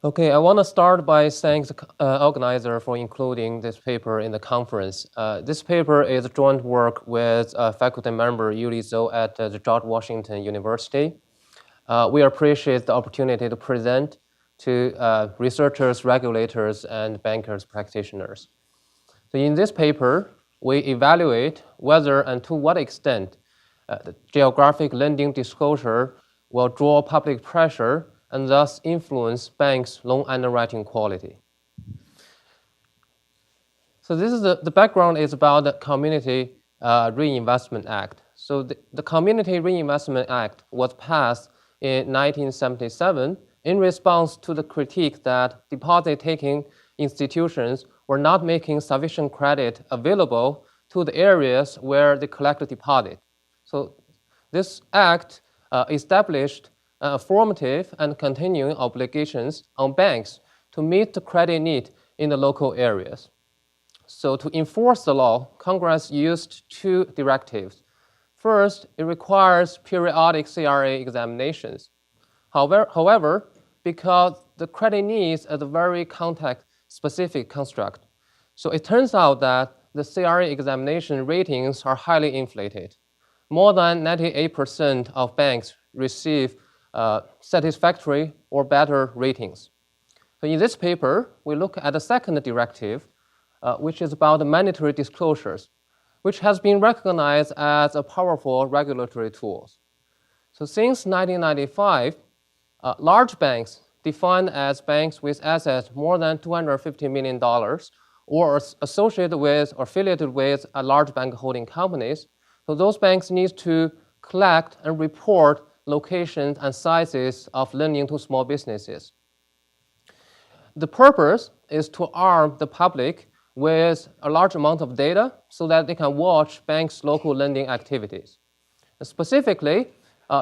Okay, I want to start by thanking the organizer for including this paper in the conference. This paper is joint work with faculty member Yiwei at the George Washington University. We appreciate the opportunity to present to researchers, regulators, and bankers practitioners. So in this paper, we evaluate whether and to what extent the geographic lending disclosure will draw public pressure and thus influence banks' loan underwriting quality. So this is the background is about the Community Reinvestment Act. So the Community Reinvestment Act was passed in 1977 in response to the critique that deposit-taking institutions were not making sufficient credit available to the areas where they collect deposit. So this act established formative and continuing obligations on banks to meet the credit need in the local areas. So to enforce the law, Congress used two directives. First, it requires periodic CRA examinations. However, because the credit needs are a very context-specific construct, so it turns out that the CRA examination ratings are highly inflated. More than 98% of banks receive satisfactory or better ratings. So in this paper, we look at the second directive, which is about the mandatory disclosures, which has been recognized as a powerful regulatory tool. So since 1995, large banks, defined as banks with assets more than $250 million or associated with or affiliated with a large bank holding companies, so those banks need to collect and report locations and sizes of lending to small businesses. The purpose is to arm the public with a large amount of data so that they can watch banks' local lending activities. Specifically,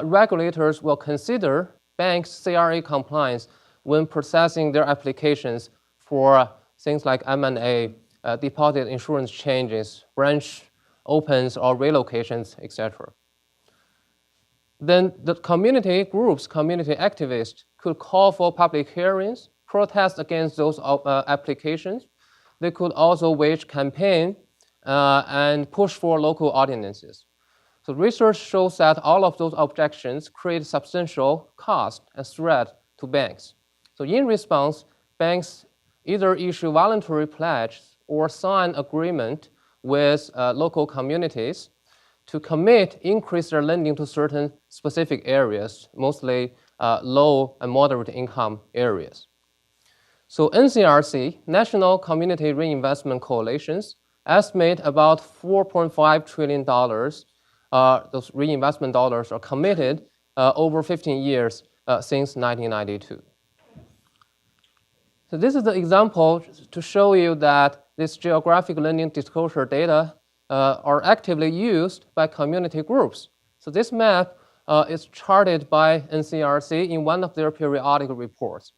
regulators will consider banks' CRA compliance when processing their applications for things like M&A, deposit insurance changes, branch opens or relocations, etc. Then the community groups, community activists could call for public hearings, protest against those applications. They could also wage campaign and push for local ordinances. So research shows that all of those objections create substantial cost and threat to banks. So in response, banks either issue voluntary pledges or sign agreement with local communities to increase their lending to certain specific areas, mostly low and moderate income areas. So NCRC, National Community Reinvestment Coalitions, estimate about $4.5 trillion. Those reinvestment dollars are committed over 15 years since 1992. So this is the example to show you that this geographic lending disclosure data are actively used by community groups. So this map is charted by NCRC in one of their periodic reports.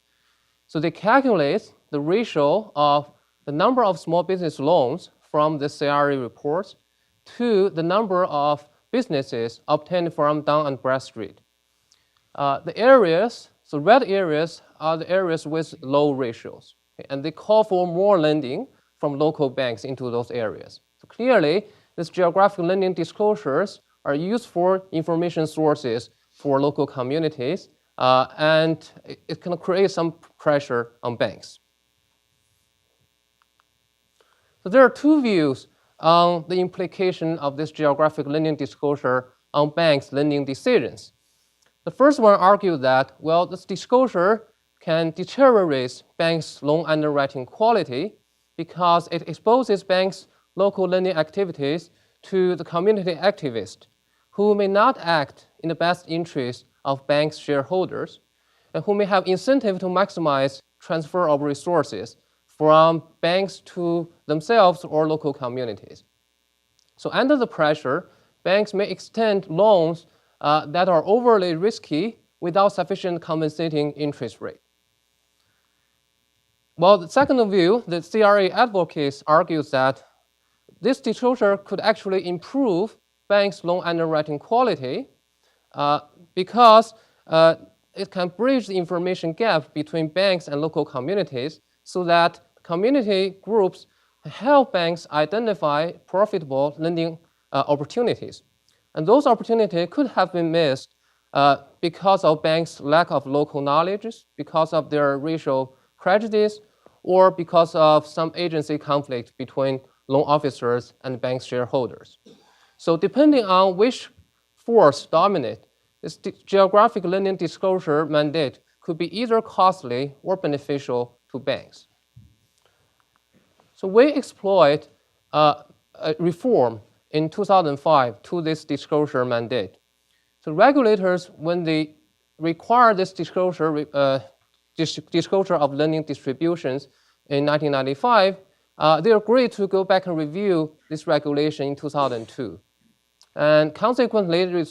So they calculate the ratio of the number of small business loans from the CRE reports to the number of businesses obtained from Dun and Bradstreet. The areas, so red areas are the areas with low ratios, okay, and they call for more lending from local banks into those areas. So clearly, these geographic lending disclosures are used for information sources for local communities, and it can create some pressure on banks. So there are two views on the implication of this geographic lending disclosure on banks' lending decisions. The first one argued that, well, this disclosure can deteriorate banks' loan underwriting quality because it exposes banks' local lending activities to the community activists who may not act in the best interest of banks' shareholders and who may have incentive to maximize transfer of resources from banks to themselves or local communities. So under the pressure, banks may extend loans that are overly risky without sufficient compensating interest rate. Well, the second view, the CRA advocates argues that this disclosure could actually improve banks' loan underwriting quality because it can bridge the information gap between banks and local communities so that community groups help banks identify profitable lending opportunities. And those opportunities could have been missed because of banks' lack of local knowledge, because of their racial prejudice, or because of some agency conflict between loan officers and bank shareholders. So depending on which force dominates, this geographic lending disclosure mandate could be either costly or beneficial to banks. So we exploit a reform in 2005 to this disclosure mandate. So regulators, when they require this disclosure of lending distributions in 1995, they agreed to go back and review this regulation in 2002. And consequently,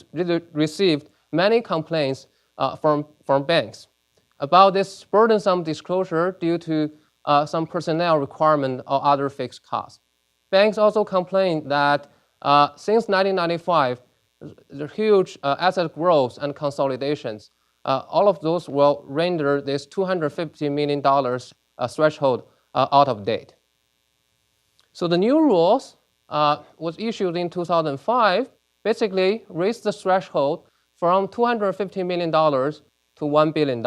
received many complaints from banks about this burdensome disclosure due to some personnel requirement or other fixed costs. Banks also complained that since 1995, the huge asset growth and consolidations, all of those will render this $250 million threshold out of date. So the new rules was issued in 2005, basically raised the threshold from $250 million to $1 billion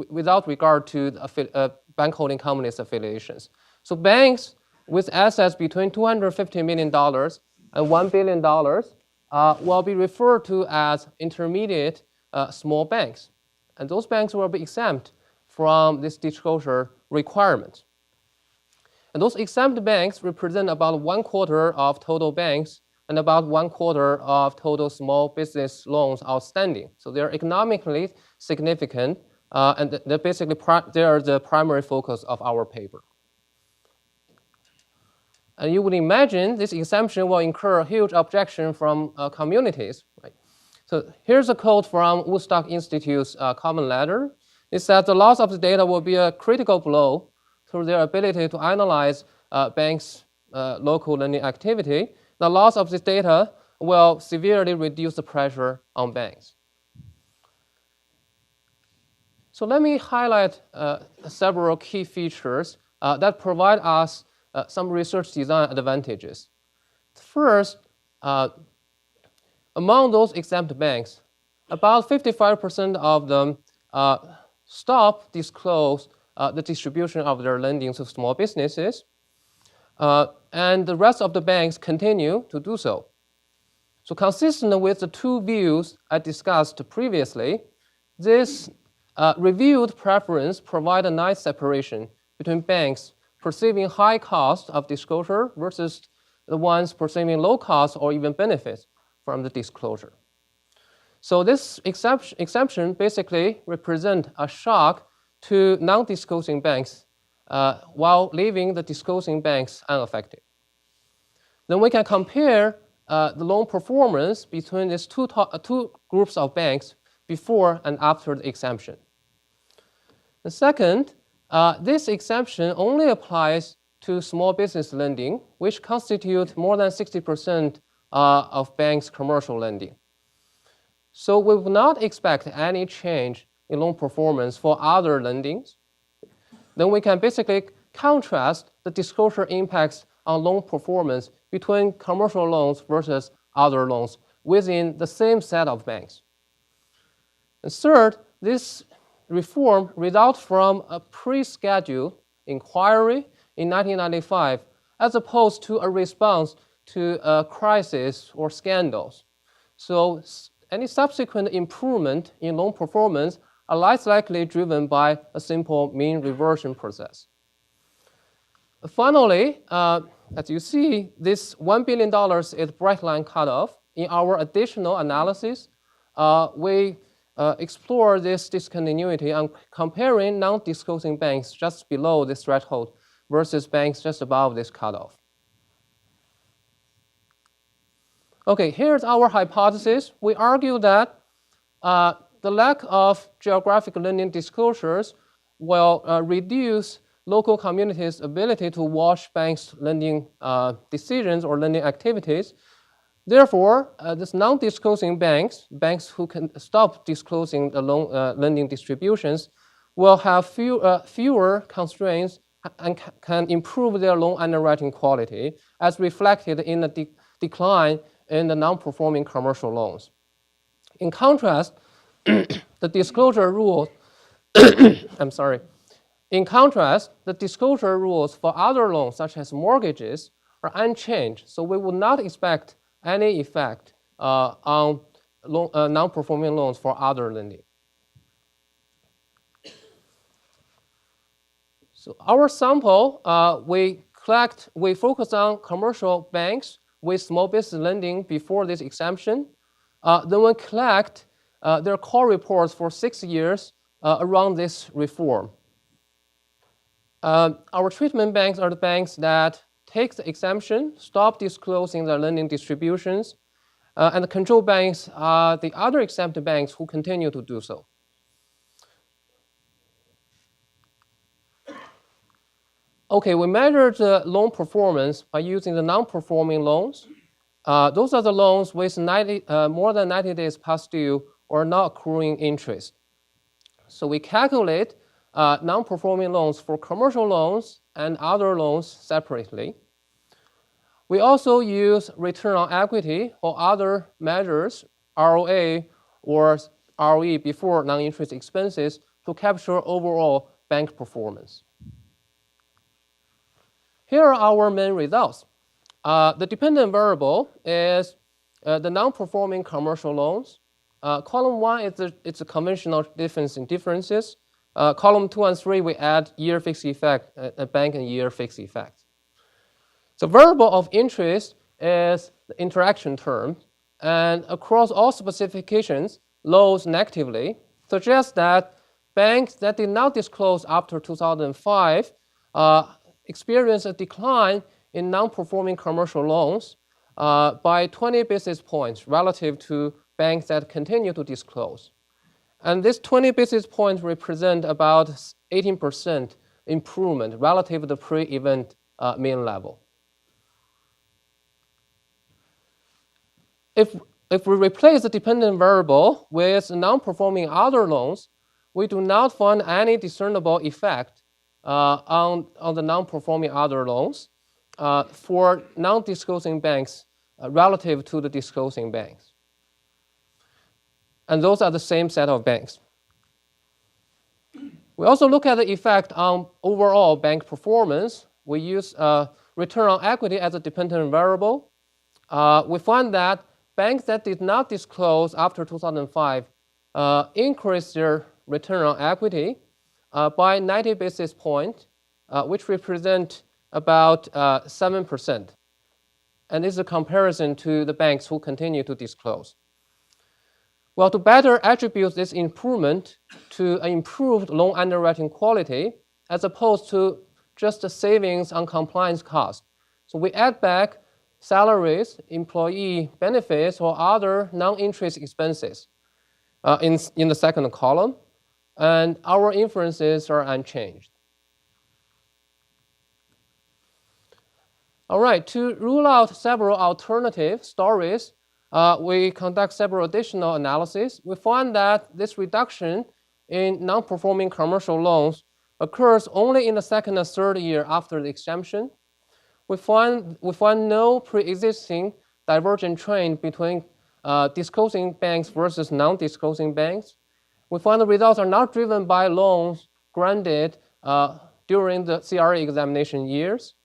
without regard to the bank holding companies' affiliations. So banks with assets between $250 million and $1 billion will be referred to as intermediate small banks. And those banks will be exempt from this disclosure requirement. And those exempt banks represent about 1/4 of total banks and about 1/4 of total small business loans outstanding. So they're economically significant, and they're basically they are the primary focus of our paper. And you would imagine this exemption will incur a huge objection from communities. Right? So here's a quote from Woodstock Institute's common letter. It says the loss of the data will be a critical blow to their ability to analyze banks' local lending activity. The loss of this data will severely reduce the pressure on banks. So let me highlight several key features that provide us some research design advantages. First, among those exempt banks, about 55% of them disclose the distribution of their lending to small businesses, and the rest of the banks continue to do so. So consistent with the two views I discussed previously, this reviewed preference provides a nice separation between banks perceiving high cost of disclosure versus the ones perceiving low cost or even benefits from the disclosure. So this exception basically represents a shock to non-disclosing banks while leaving the disclosing banks unaffected. Then we can compare the loan performance between these two groups of banks before and after the exemption. The second, this exemption only applies to small business lending, which constitute more than 60% of banks' commercial lending. So we will not expect any change in loan performance for other lendings. Then we can basically contrast the disclosure impacts on loan performance between commercial loans versus other loans within the same set of banks. And third, this reform results from a pre-scheduled inquiry in 1995 as opposed to a response to a crisis or scandals. So any subsequent improvement in loan performance are less likely driven by a simple mean reversion process. Finally, as you see, this $1 billion is bright line cutoff. In our additional analysis, we explore this discontinuity on comparing non-disclosing banks just below this threshold versus banks just above this cutoff. Okay, here's our hypothesis. We argue that the lack of geographic lending disclosures will reduce local communities' ability to watch banks' lending decisions or lending activities, Therefore, these non-disclosing banks, banks who can stop disclosing the lending distributions, will have fewer constraints and can improve their loan underwriting quality, as reflected in the decline in the non-performing commercial loans. In contrast, the disclosure rules, In contrast, the disclosure rules for other loans, such as mortgages, are unchanged, so we would not expect any effect on non-performing loans for other lending. So our sample, we focus on commercial banks with small business lending before this exemption. Then we collect their core reports for 6 years around this reform. Our treatment banks are the banks that take the exemption, stop disclosing their lending distributions, and the control banks are the other exempt banks who continue to do so. Okay, we measure the loan performance by using the non-performing loans. Those are the loans with more than 90 days past due or not accruing interest. So we calculate non-performing loans for commercial loans and other loans separately. We also use return on equity or other measures, ROA or ROE before non-interest expenses, to capture overall bank performance. Here are our main results. The dependent variable is the non-performing commercial loans. Column 1 is a conventional difference in differences. Column 2 and 3, we add year fixed effect, bank and year fixed effect. The variable of interest is the interaction term, and across all specifications, lows negatively, suggests that banks that did not disclose after 2005 experienced a decline in non-performing commercial loans by 20 basis points relative to banks that continue to disclose. And this 20 basis points represent about 18% improvement relative to the pre-event mean level. If we replace the dependent variable with non-performing other loans, we do not find any discernible effect on the non-performing other loans for non-disclosing banks relative to the disclosing banks. And those are the same set of banks. We also look at the effect on overall bank performance. We use return on equity as a dependent variable. We find that banks that did not disclose after 2005 increased their return on equity by 90 basis points, which represent about 7%. And this is a comparison to the banks who continue to disclose. Well, to better attribute this improvement to an improved loan underwriting quality, as opposed to just the savings on compliance costs, so we add back salaries, employee benefits, or other non-interest expenses in the second column, and our inferences are unchanged. All right, to rule out several alternative stories, we conduct several additional analyses. We find that this reduction in non-performing commercial loans occurs only in the second and third year after the exemption. We find no pre-existing divergent trend between disclosing banks versus non-disclosing banks. We find the results are not driven by loans granted during the CRE examination years.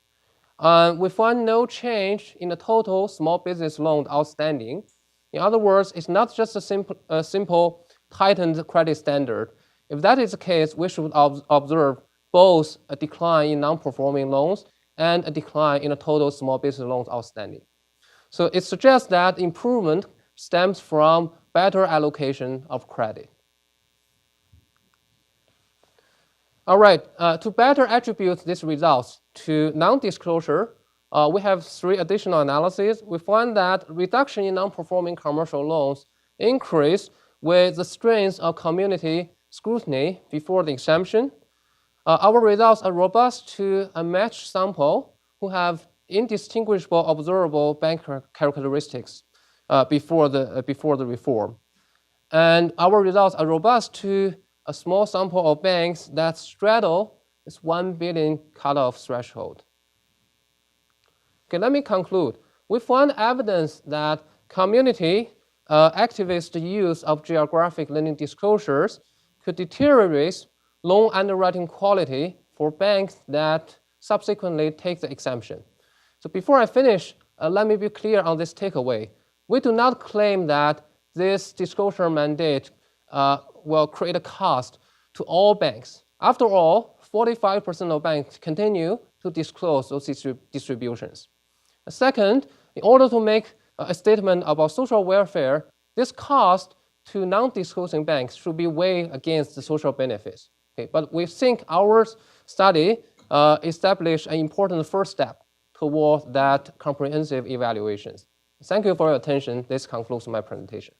We find no change in the total small business loan outstanding. In other words, it's not just a simple tightened credit standard. If that is the case, we should observe both a decline in non-performing loans and a decline in the total small business loans outstanding. So it suggests that improvement stems from better allocation of credit. All right, to better attribute these results to non-disclosure, we have 3 additional analyses. We find that reduction in non-performing commercial loans increase with the strength of community scrutiny before the exemption. Our results are robust to a matched sample who have indistinguishable observable bank characteristics. before the reform. And our results are robust to a small sample of banks that straddle this 1 billion cutoff threshold. Okay, let me conclude. We found evidence that community activist use of geographic lending disclosures could deteriorate loan underwriting quality for banks that subsequently take the exemption. So before I finish, let me be clear on this takeaway. We do not claim that this disclosure mandate will create a cost to all banks. After all, 45% of banks continue to disclose those distributions. Second, in order to make a statement about social welfare, this cost to non-disclosing banks should be weighed against the social benefits. Okay, but we think our study established an important first step toward that comprehensive evaluation. Thank you for your attention. This concludes my presentation.